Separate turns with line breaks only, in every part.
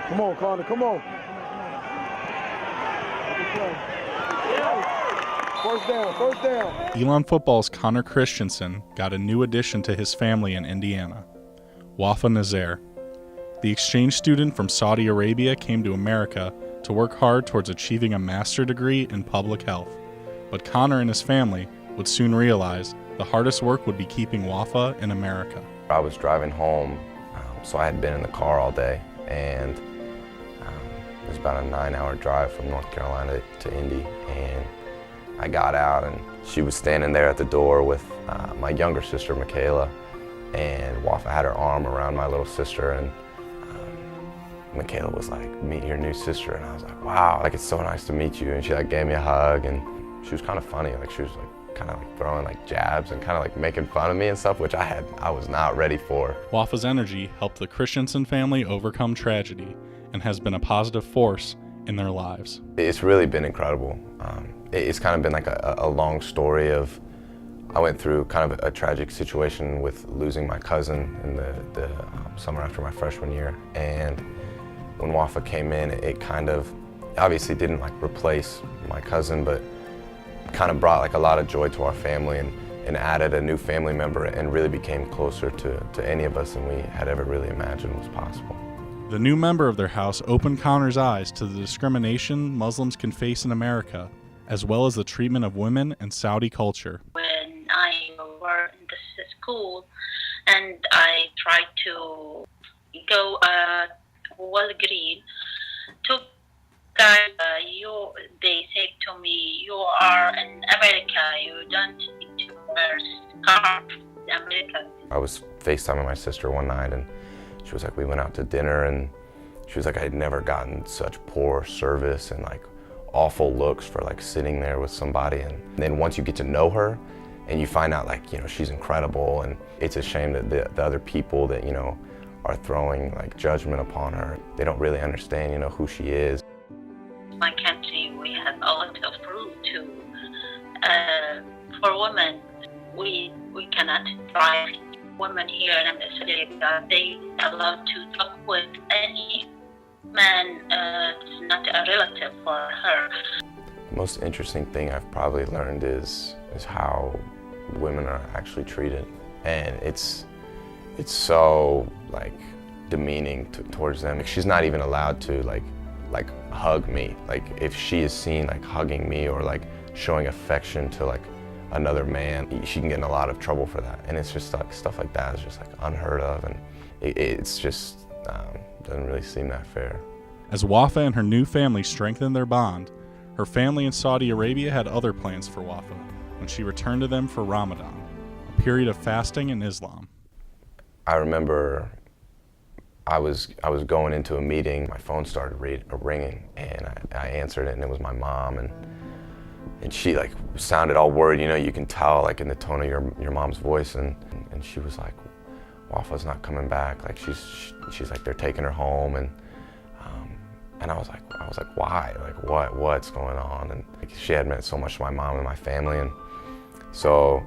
Come on, Connor, come on. First down, first down.
Elon football's Connor Christiansen got a new addition to his family in Indiana, Wafa Nizer. The exchange student from Saudi Arabia came to America to work hard towards achieving a master's degree in public health. But Connor and his family would soon realize the hardest work would be keeping Wafa in America.
I was driving home, so I had been in the car all day, and it was about a 9-hour drive from North Carolina to Indy. And I got out, and she was standing there at the door with my younger sister, Michaela, and Wafa had her arm around my little sister, and Michaela was like, "Meet your new sister," and I was like, "Wow, like it's so nice to meet you." And she like gave me a hug, and she was kind of funny, like she was like kind of like throwing like jabs and kind of like making fun of me and stuff, which I was not ready for.
Wafa's energy helped the Christiansen family overcome tragedy and has been a positive force in their lives.
It's really been incredible. It's kind of been like a long story of, I went through kind of a tragic situation with losing my cousin in the summer after my freshman year, and when Wafa came in, it kind of obviously didn't like replace my cousin, but kind of brought like a lot of joy to our family and added a new family member and really became closer to any of us than we had ever really imagined was possible.
The new member of their house opened Connor's eyes to the discrimination Muslims can face in America, as well as the treatment of women in Saudi culture.
When I were in the school and I tried to go well green, to guys, they said to me, "You are in America, you don't need to wear scarf in America."
I was FaceTiming my sister one night, and she was like, we went out to dinner, and she was like, I had never gotten such poor service and like awful looks for like sitting there with somebody. And then once you get to know her and you find out like, you know, she's incredible, and it's a shame that the other people that, you know, are throwing like judgment upon her, they don't really understand, you know, who she is.
My country, we have a lot of rule to for women. We cannot drive. Women here in Australia, they are allowed to talk with any man. It's not a relative for her.
The most interesting thing I've probably learned is how women are actually treated, and it's so like demeaning towards them. She's not even allowed to like hug me. Like if she is seen like hugging me or like showing affection to like another man, she can get in a lot of trouble for that. And it's just like stuff like that is just like unheard of, and it's just doesn't really seem that fair.
As Wafa and her new family strengthened their bond, her family in Saudi Arabia had other plans for Wafa when she returned to them for Ramadan, a period of fasting in Islam.
I remember I was going into a meeting, my phone started ringing, and I answered it, and it was my mom, and she like sounded all worried, you know, you can tell like in the tone of your mom's voice, and she was like, Wafa's not coming back, like she's like, they're taking her home, and I was like, why? Like what's going on? And like, she had meant so much to my mom and my family, and so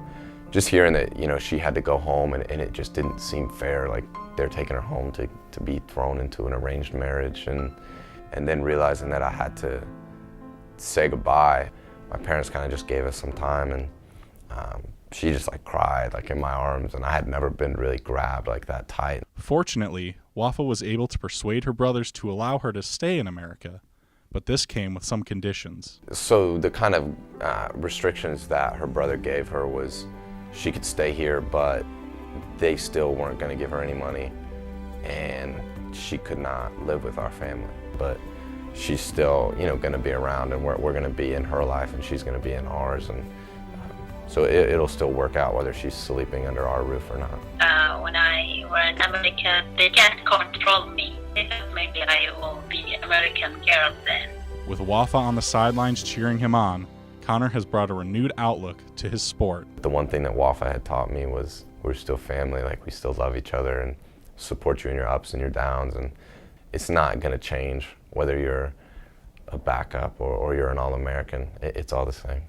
just hearing that, you know, she had to go home, and it just didn't seem fair, like they're taking her home to be thrown into an arranged marriage, and then realizing that I had to say goodbye. My parents kind of just gave us some time, and she just like cried like in my arms, and I had never been really grabbed like that tight.
Fortunately, Wafa was able to persuade her brothers to allow her to stay in America, but this came with some conditions.
So the kind of restrictions that her brother gave her was she could stay here, but they still weren't going to give her any money, and she could not live with our family. But she's still, you know, going to be around, and we're going to be in her life, and she's going to be in ours, and so it'll still work out whether she's sleeping under our roof or not.
When I were in America, they can't control me. They thought maybe I will be American girl then.
With Wafa on the sidelines cheering him on, Connor has brought a renewed outlook to his sport.
The one thing that Wafa had taught me was we're still family, like we still love each other and support you in your ups and your downs, and it's not going to change whether you're a backup or you're an All-American. It's all the same.